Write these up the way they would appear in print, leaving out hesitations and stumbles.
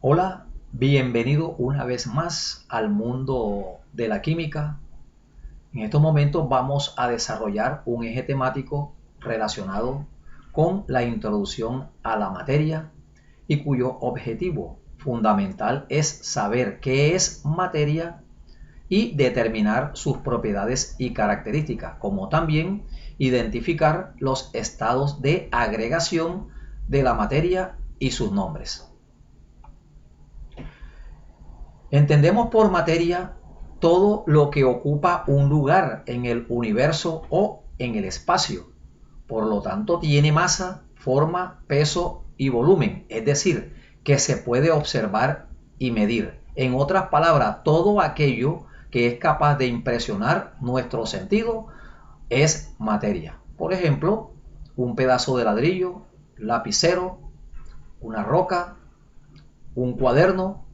Hola, bienvenido una vez más al mundo de la química. En estos momentos vamos a desarrollar un eje temático relacionado con la introducción a la materia y cuyo objetivo fundamental es saber qué es materia y determinar sus propiedades y características, como también identificar los estados de agregación de la materia y sus nombres. Entendemos por materia todo lo que ocupa un lugar en el universo o en el espacio. Por lo tanto, tiene masa, forma, peso y volumen, es decir, que se puede observar y medir. En otras palabras, todo aquello que es capaz de impresionar nuestro sentido es materia. Por ejemplo, un pedazo de ladrillo, lapicero, una roca, un cuaderno.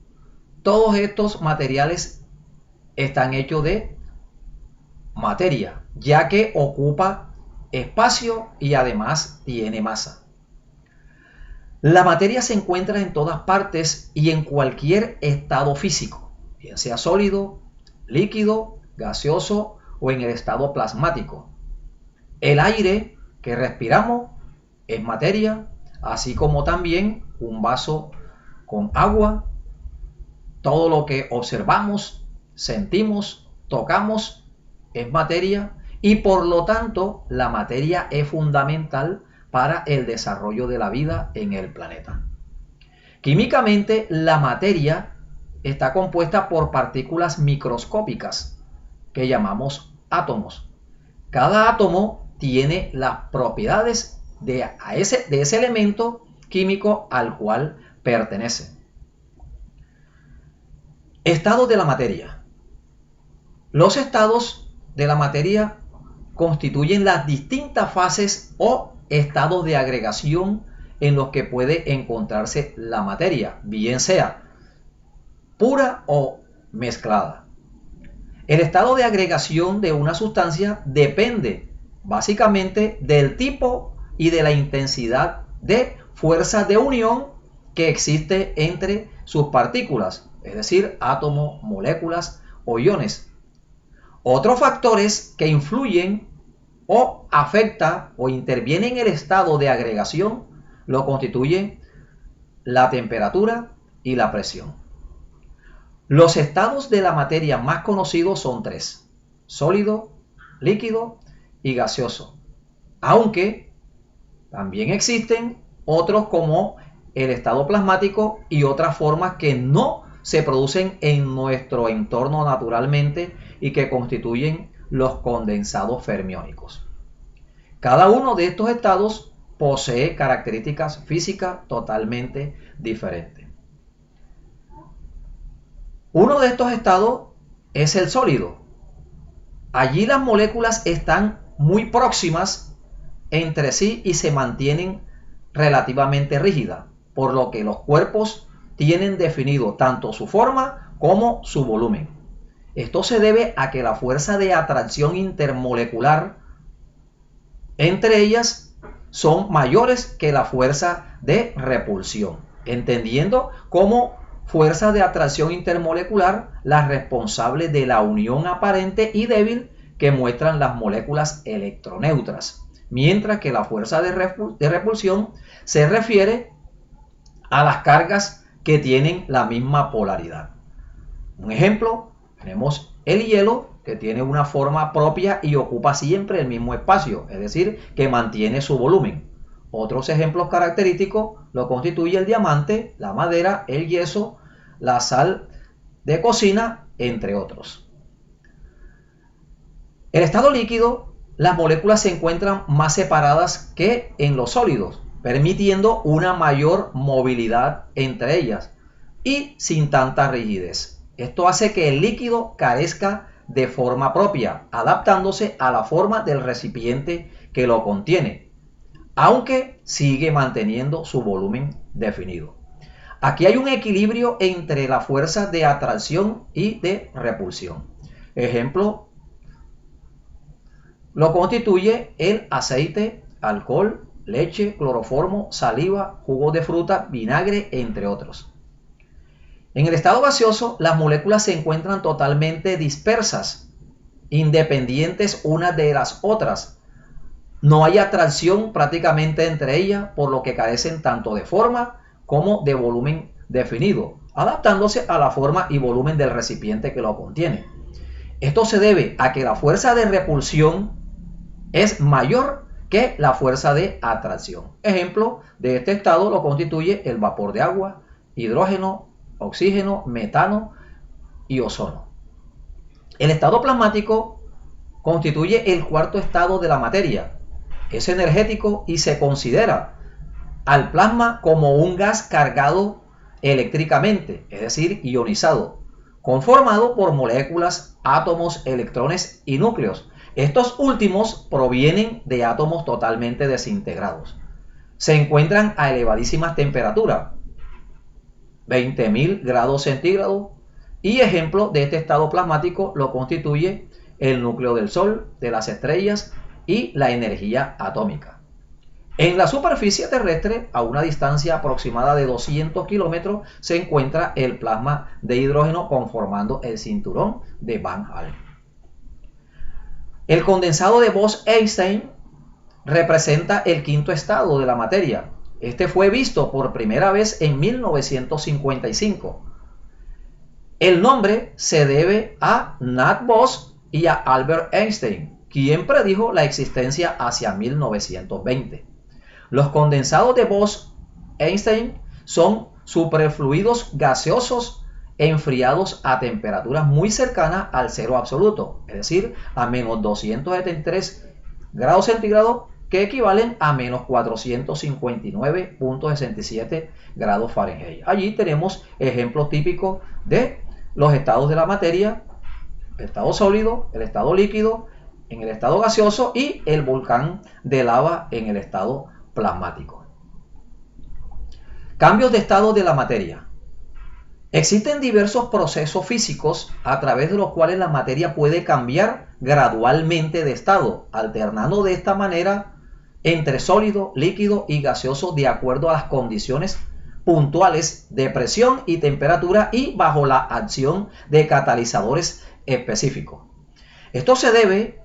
Todos estos materiales están hechos de materia, ya que ocupa espacio y además tiene masa. La materia se encuentra en todas partes y en cualquier estado físico, bien sea sólido, líquido, gaseoso o en el estado plasmático. El aire que respiramos es materia, así como también un vaso con agua. Todo lo que observamos, sentimos, tocamos es materia y por lo tanto la materia es fundamental para el desarrollo de la vida en el planeta. Químicamente, la materia está compuesta por partículas microscópicas que llamamos átomos. Cada átomo tiene las propiedades de ese elemento químico al cual pertenece. Estados de la materia. Los estados de la materia constituyen las distintas fases o estados de agregación en los que puede encontrarse la materia, bien sea pura o mezclada. El estado de agregación de una sustancia depende básicamente del tipo y de la intensidad de fuerza de unión que existe entre sus partículas, es decir, átomos, moléculas o iones. Otros factores que influyen o afectan o intervienen en el estado de agregación lo constituyen la temperatura y la presión. Los estados de la materia más conocidos son tres: sólido, líquido y gaseoso, aunque también existen otros como el estado plasmático y otras formas que no se producen en nuestro entorno naturalmente y que constituyen los condensados fermiónicos. Cada uno de estos estados posee características físicas totalmente diferentes. Uno de estos estados es el sólido. Allí las moléculas están muy próximas entre sí y se mantienen relativamente rígidas, por lo que los cuerpos tienen definido tanto su forma como su volumen. Esto se debe a que la fuerza de atracción intermolecular entre ellas son mayores que la fuerza de repulsión, entendiendo como fuerza de atracción intermolecular la responsable de la unión aparente y débil que muestran las moléculas electroneutras, mientras que la fuerza de repulsión se refiere a las cargas que tienen la misma polaridad. Un ejemplo, tenemos el hielo, que tiene una forma propia y ocupa siempre el mismo espacio, es decir, que mantiene su volumen. Otros ejemplos característicos lo constituye el diamante, la madera, el yeso, la sal de cocina, entre otros. En el estado líquido, las moléculas se encuentran más separadas que en los sólidos, permitiendo una mayor movilidad entre ellas y sin tanta rigidez. Esto hace que el líquido carezca de forma propia, adaptándose a la forma del recipiente que lo contiene, aunque sigue manteniendo su volumen definido. Aquí hay un equilibrio entre la fuerza de atracción y de repulsión. Ejemplo, lo constituye el aceite, alcohol, leche, cloroformo, saliva, jugo de fruta, vinagre, entre otros. En el estado gaseoso, las moléculas se encuentran totalmente dispersas, independientes unas de las otras. No hay atracción prácticamente entre ellas, por lo que carecen tanto de forma como de volumen definido, adaptándose a la forma y volumen del recipiente que lo contiene. Esto se debe a que la fuerza de repulsión es mayor que la fuerza de atracción. Ejemplo de este estado lo constituye el vapor de agua, hidrógeno, oxígeno, metano y ozono. El estado plasmático constituye el cuarto estado de la materia. Es energético y se considera al plasma como un gas cargado eléctricamente, es decir, ionizado, conformado por moléculas, átomos, electrones y núcleos. Estos últimos provienen de átomos totalmente desintegrados. Se encuentran a elevadísimas temperaturas, 20.000 grados centígrados, y ejemplo de este estado plasmático lo constituye el núcleo del Sol, de las estrellas y la energía atómica. En la superficie terrestre, a una distancia aproximada de 200 kilómetros, se encuentra el plasma de hidrógeno conformando el cinturón de Van Allen. El condensado de Bose-Einstein representa el quinto estado de la materia. Este fue visto por primera vez en 1955. El nombre se debe a Nat Bose y a Albert Einstein, quien predijo la existencia hacia 1920. Los condensados de Bose-Einstein son superfluidos gaseosos enfriados a temperaturas muy cercanas al cero absoluto, es decir, a menos 273 grados centígrados, que equivalen a menos 459.67 grados Fahrenheit. Allí tenemos ejemplos típicos de los estados de la materia: el estado sólido, el estado líquido, en el estado gaseoso y el volcán de lava en el estado plasmático. Cambios de estado de la materia. Existen diversos procesos físicos a través de los cuales la materia puede cambiar gradualmente de estado, alternando de esta manera entre sólido, líquido y gaseoso de acuerdo a las condiciones puntuales de presión y temperatura y bajo la acción de catalizadores específicos. Esto se debe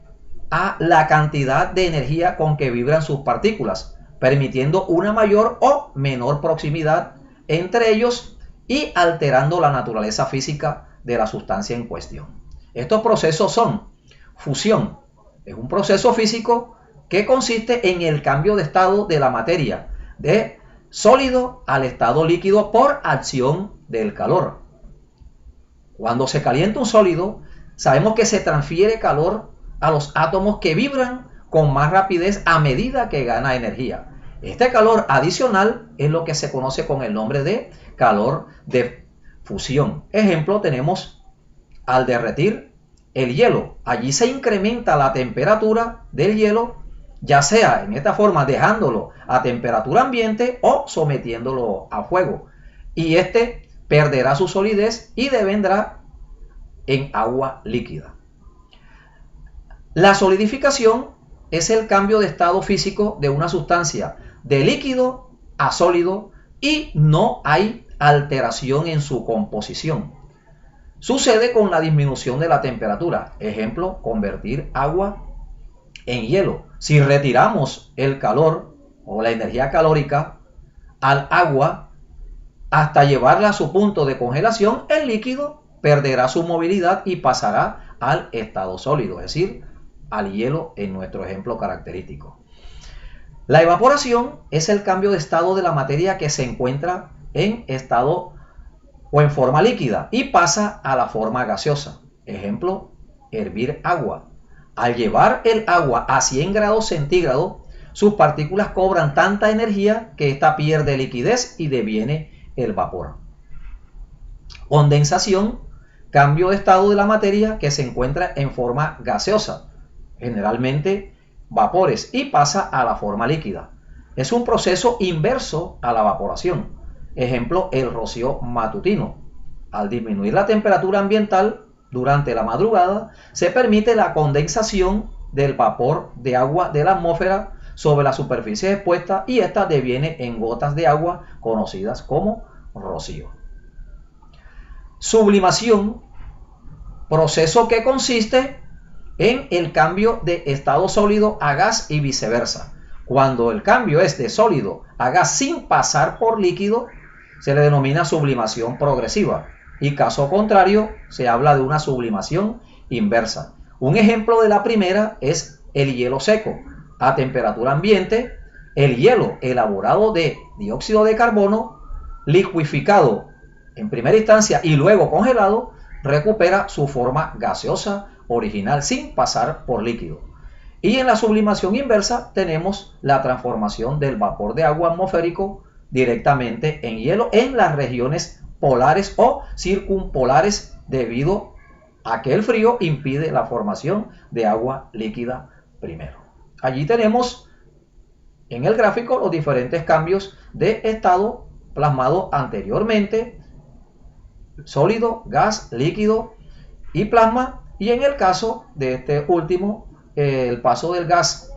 a la cantidad de energía con que vibran sus partículas, permitiendo una mayor o menor proximidad entre ellos y alterando la naturaleza física de la sustancia en cuestión. Estos procesos son: fusión, es un proceso físico que consiste en el cambio de estado de la materia de sólido al estado líquido por acción del calor. Cuando se calienta un sólido, sabemos que se transfiere calor a los átomos, que vibran con más rapidez a medida que gana energía. Este calor adicional es lo que se conoce con el nombre de calor de fusión. Ejemplo, tenemos al derretir el hielo. Allí se incrementa la temperatura del hielo, ya sea en esta forma dejándolo a temperatura ambiente o sometiéndolo a fuego. Y este perderá su solidez y devendrá en agua líquida. La solidificación es el cambio de estado físico de una sustancia de líquido a sólido y no hay alteración en su composición. Sucede con la disminución de la temperatura. Ejemplo, convertir agua en hielo. Si retiramos el calor o la energía calórica al agua hasta llevarla a su punto de congelación, el líquido perderá su movilidad y pasará al estado sólido, es decir, al hielo en nuestro ejemplo característico. La evaporación es el cambio de estado de la materia que se encuentra en estado o en forma líquida y pasa a la forma gaseosa. Ejemplo, hervir agua. Al llevar el agua a 100 grados centígrados, sus partículas cobran tanta energía que ésta pierde liquidez y deviene el vapor. Condensación, cambio de estado de la materia que se encuentra en forma gaseosa, generalmente vapores, y pasa a la forma líquida. Es un proceso inverso a la evaporación. Ejemplo, el rocío matutino. Al disminuir la temperatura ambiental durante la madrugada, se permite la condensación del vapor de agua de la atmósfera sobre la superficie expuesta y esta deviene en gotas de agua conocidas como rocío. Sublimación, proceso que consiste en el cambio de estado sólido a gas y viceversa. Cuando el cambio es de sólido a gas sin pasar por líquido, se le denomina sublimación progresiva. Y caso contrario, se habla de una sublimación inversa. Un ejemplo de la primera es el hielo seco. A temperatura ambiente, el hielo elaborado de dióxido de carbono, licuificado en primera instancia y luego congelado, recupera su forma gaseosa original sin pasar por líquido. Y en la sublimación inversa tenemos la transformación del vapor de agua atmosférico directamente en hielo en las regiones polares o circumpolares, debido a que el frío impide la formación de agua líquida primero. Allí tenemos en el gráfico los diferentes cambios de estado plasmados anteriormente: sólido, gas, líquido y plasma. Y en el caso de este último, el paso del gas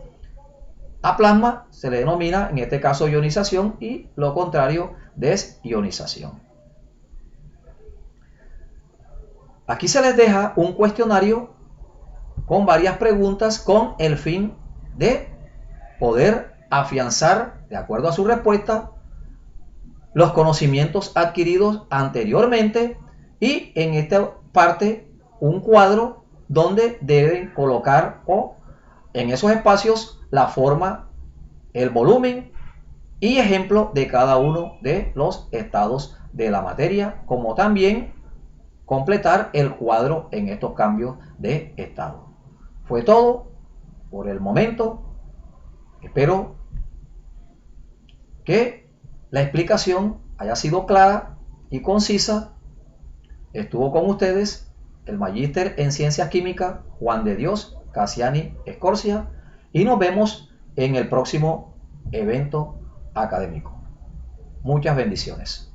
a plasma se le denomina en este caso ionización, y lo contrario, desionización. Aquí se les deja un cuestionario con varias preguntas con el fin de poder afianzar, de acuerdo a su respuesta, los conocimientos adquiridos anteriormente, y en esta parte un cuadro donde deben colocar o en esos espacios la forma, el volumen y ejemplo de cada uno de los estados de la materia, como también completar el cuadro en estos cambios de estado. Fue todo por el momento. Espero que la explicación haya sido clara y concisa. Estuvo con ustedes el magíster en Ciencias Químicas Juan de Dios Casiani Escorcia, y nos vemos en el próximo evento académico. Muchas bendiciones.